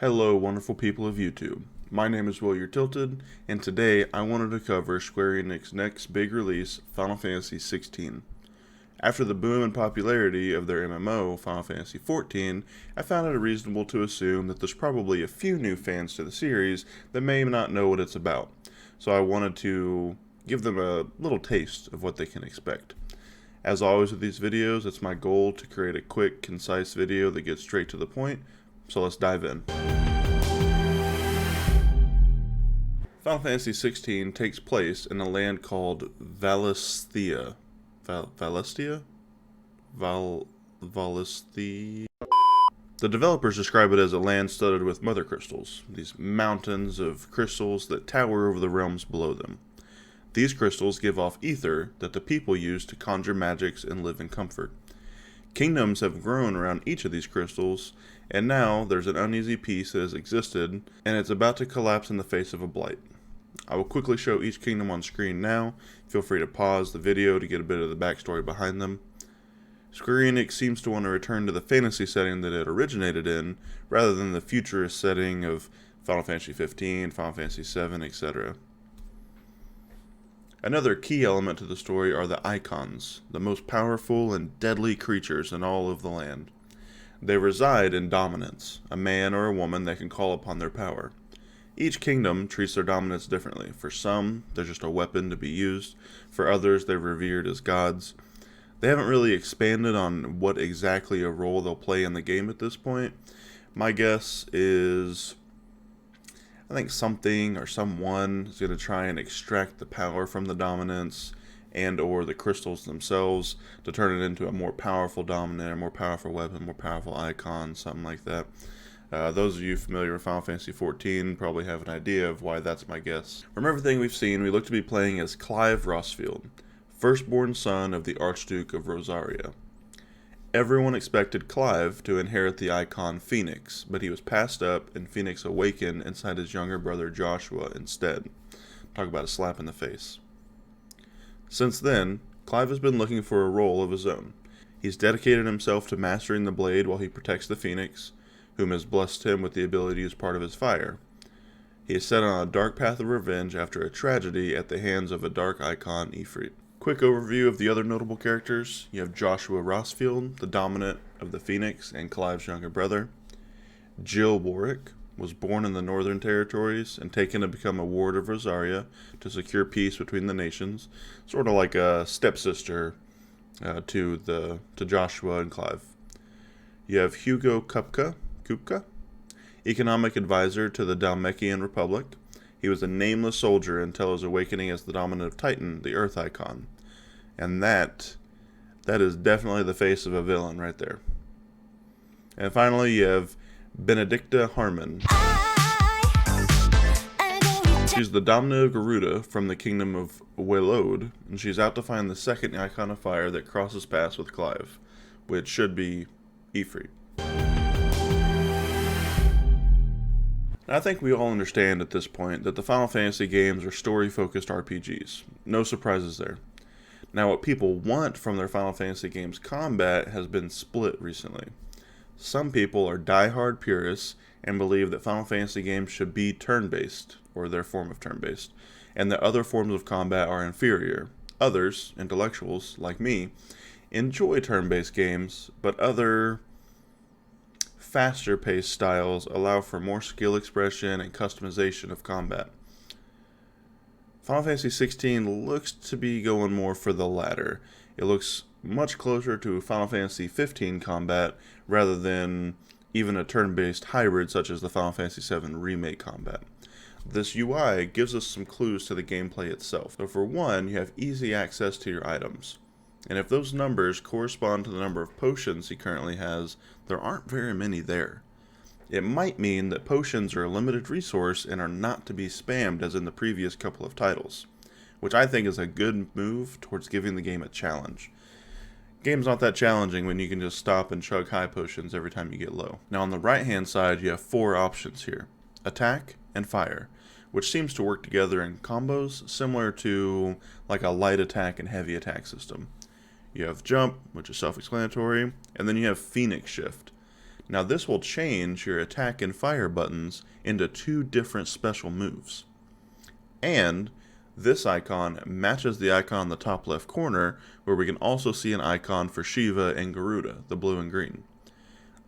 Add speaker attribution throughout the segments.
Speaker 1: Hello, wonderful people of YouTube. My name is Will You're Tilted, and today I wanted to cover Square Enix's next big release, Final Fantasy XVI. After the boom in popularity of their MMO, Final Fantasy XIV, I found it reasonable to assume that there's probably a few new fans to the series that may not know what it's about. So I wanted to give them a little taste of what they can expect. As always with these videos, it's my goal to create a quick, concise video that gets straight to the point, so let's dive in. Final Fantasy XVI takes place in a land called Valisthea. Valisthea? Valisthea? The developers describe it as a land studded with mother crystals, these mountains of crystals that tower over the realms below them. These crystals give off ether that the people use to conjure magics and live in comfort. Kingdoms have grown around each of these crystals, and now there's an uneasy peace that has existed, and it's about to collapse in the face of a blight. I will quickly show each kingdom on screen now. Feel free to pause the video to get a bit of the backstory behind them. Square Enix seems to want to return to the fantasy setting that it originated in, rather than the futurist setting of Final Fantasy XV, Final Fantasy VII, etc. Another key element to the story are the icons, the most powerful and deadly creatures in all of the land. They reside in dominance, a man or a woman that can call upon their power. Each kingdom treats their dominance differently. For some, they're just a weapon to be used. For others, they're revered as gods. They haven't really expanded on what exactly a role they'll play in the game at this point. My guess is I think something or someone is going to try and extract the power from the dominance and or the crystals themselves to turn it into a more powerful dominant, a more powerful weapon, more powerful icon, something like that. Those of you familiar with Final Fantasy XIV probably have an idea of why that's my guess. From everything we've seen, we look to be playing as Clive Rosfield, firstborn son of the Archduke of Rosaria. Everyone expected Clive to inherit the icon Phoenix, but he was passed up and Phoenix awakened inside his younger brother Joshua instead. Talk about a slap in the face. Since then, Clive has been looking for a role of his own. He's dedicated himself to mastering the blade while he protects the Phoenix, whom has blessed him with the ability to use part of his fire. He is set on a dark path of revenge after a tragedy at the hands of a dark icon Ifrit. Quick overview of the other notable characters. You have Joshua Rosfield, the dominant of the Phoenix and Clive's younger brother. Jill Warwick was born in the Northern Territories and taken to become a ward of Rosaria to secure peace between the nations, sort of like a stepsister to Joshua and Clive. You have Hugo Kupka, economic advisor to the Dalmekian Republic. He was a nameless soldier until his awakening as the dominant of Titan, the Earth icon. And that is definitely the face of a villain right there. And finally, you have Benedicta Harmon. She's the dominant of Garuda from the kingdom of Welode, and she's out to find the second icon of fire that crosses paths with Clive, which should be Ifrit. I think we all understand at this point that the Final Fantasy games are story-focused RPGs. No surprises there. Now, what people want from their Final Fantasy games combat has been split recently. Some people are die-hard purists and believe that Final Fantasy games should be turn-based, or their form of turn-based, and that other forms of combat are inferior. Others, intellectuals like me, enjoy turn-based games, but other faster-paced styles allow for more skill expression and customization of combat. Final Fantasy XVI looks to be going more for the latter. It looks much closer to Final Fantasy XV combat rather than even a turn-based hybrid such as the Final Fantasy VII Remake combat. This UI gives us some clues to the gameplay itself. So for one, you have easy access to your items. And if those numbers correspond to the number of potions he currently has, there aren't very many there. It might mean that potions are a limited resource and are not to be spammed as in the previous couple of titles, which I think is a good move towards giving the game a challenge. Game's not that challenging when you can just stop and chug high potions every time you get low. Now on the right hand side you have four options here: attack and fire, which seems to work together in combos similar to like a light attack and heavy attack system. You have jump, which is self-explanatory, and then you have Phoenix Shift. Now this will change your attack and fire buttons into 2 different special moves. And this icon matches the icon in the top left corner, where we can also see an icon for Shiva and Garuda, the blue and green.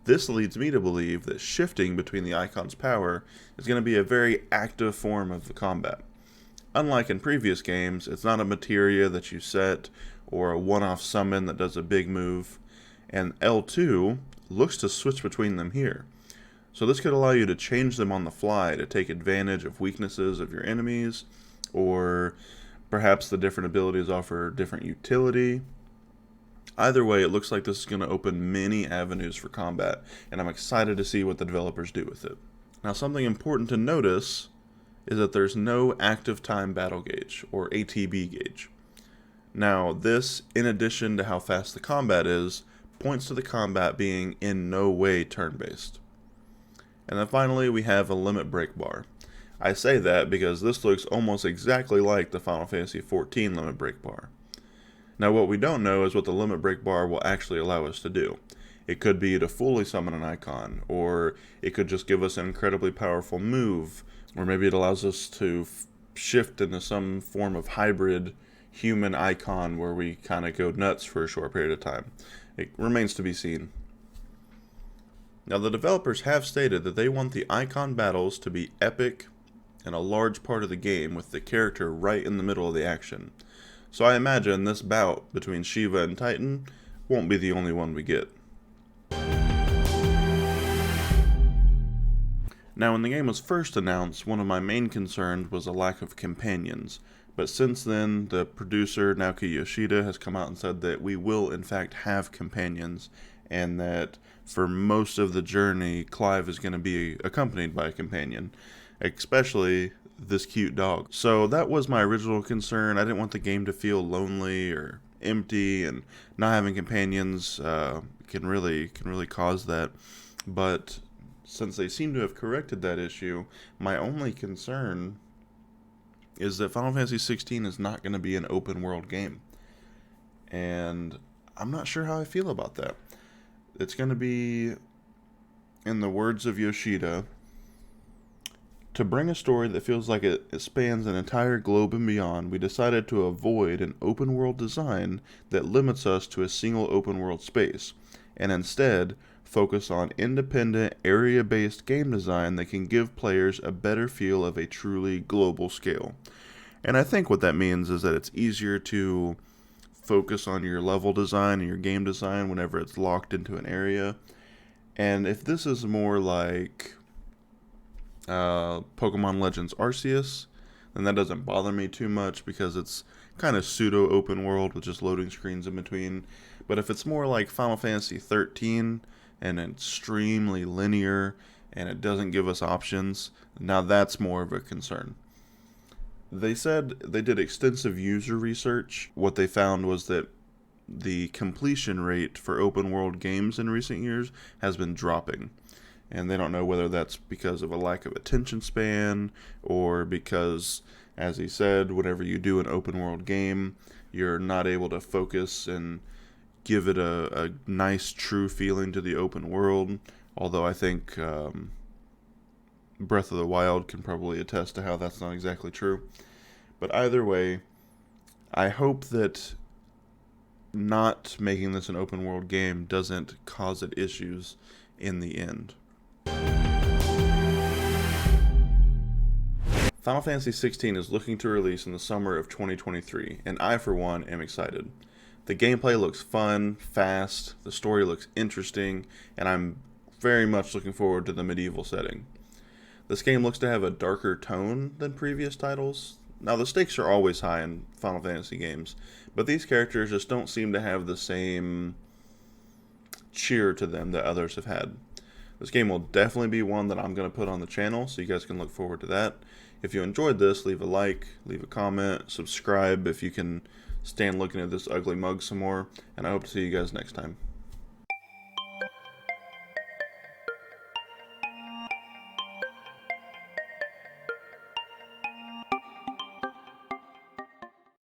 Speaker 1: This leads me to believe that shifting between the icon's power is going to be a very active form of the combat. Unlike in previous games, it's not a materia that you set or a one-off summon that does a big move, and L2 looks to switch between them here. So this could allow you to change them on the fly to take advantage of weaknesses of your enemies, or perhaps the different abilities offer different utility. Either way, it looks like this is going to open many avenues for combat, and I'm excited to see what the developers do with it. Now, something important to notice is that there's no active time battle gauge, or ATB gauge. Now, this, in addition to how fast the combat is, points to the combat being in no way turn-based. And then finally, we have a limit break bar. I say that because this looks almost exactly like the Final Fantasy XIV limit break bar. Now, what we don't know is what the limit break bar will actually allow us to do. It could be to fully summon an icon, or it could just give us an incredibly powerful move, or maybe it allows us to shift into some form of hybrid human icon where we kind of go nuts for a short period of time. It remains to be seen. Now, the developers have stated that they want the icon battles to be epic and a large part of the game, with the character right in the middle of the action. So I imagine this bout between Shiva and Titan won't be the only one we get. Now, when the game was first announced, one of my main concerns was a lack of companions. But since then, the producer, Naoki Yoshida, has come out and said that we will in fact have companions, and that for most of the journey, Clive is going to be accompanied by a companion, especially this cute dog. So that was my original concern. I didn't want the game to feel lonely or empty, and not having companions can really cause that. But since they seem to have corrected that issue, my only concern is that Final Fantasy XVI is not going to be an open world game. And I'm not sure how I feel about that. It's going to be, in the words of Yoshida, to bring a story that feels like it spans an entire globe and beyond, we decided to avoid an open world design that limits us to a single open world space, and instead focus on independent, area-based game design that can give players a better feel of a truly global scale. And I think what that means is that it's easier to focus on your level design and your game design whenever it's locked into an area. And if this is more like Pokemon Legends Arceus, then that doesn't bother me too much because it's kind of pseudo open world with just loading screens in between. But if it's more like Final Fantasy XIII and extremely linear and it doesn't give us options, now that's more of a concern. They said they did extensive user research. What they found was that the completion rate for open world games in recent years has been dropping. And they don't know whether that's because of a lack of attention span or because, as he said, whenever you do an open world game, you're not able to focus and give it a nice, true feeling to the open world. Although I think Breath of the Wild can probably attest to how that's not exactly true. But either way, I hope that not making this an open world game doesn't cause it issues in the end. Final Fantasy XVI is looking to release in the summer of 2023, and I, for one, am excited. The gameplay looks fun, fast, the story looks interesting, and I'm very much looking forward to the medieval setting. This game looks to have a darker tone than previous titles. Now, the stakes are always high in Final Fantasy games, but these characters just don't seem to have the same cheer to them that others have had. This game will definitely be one that I'm going to put on the channel, so you guys can look forward to that. If you enjoyed this, leave a like, leave a comment, subscribe if you can stand looking at this ugly mug some more, and I hope to see you guys next time.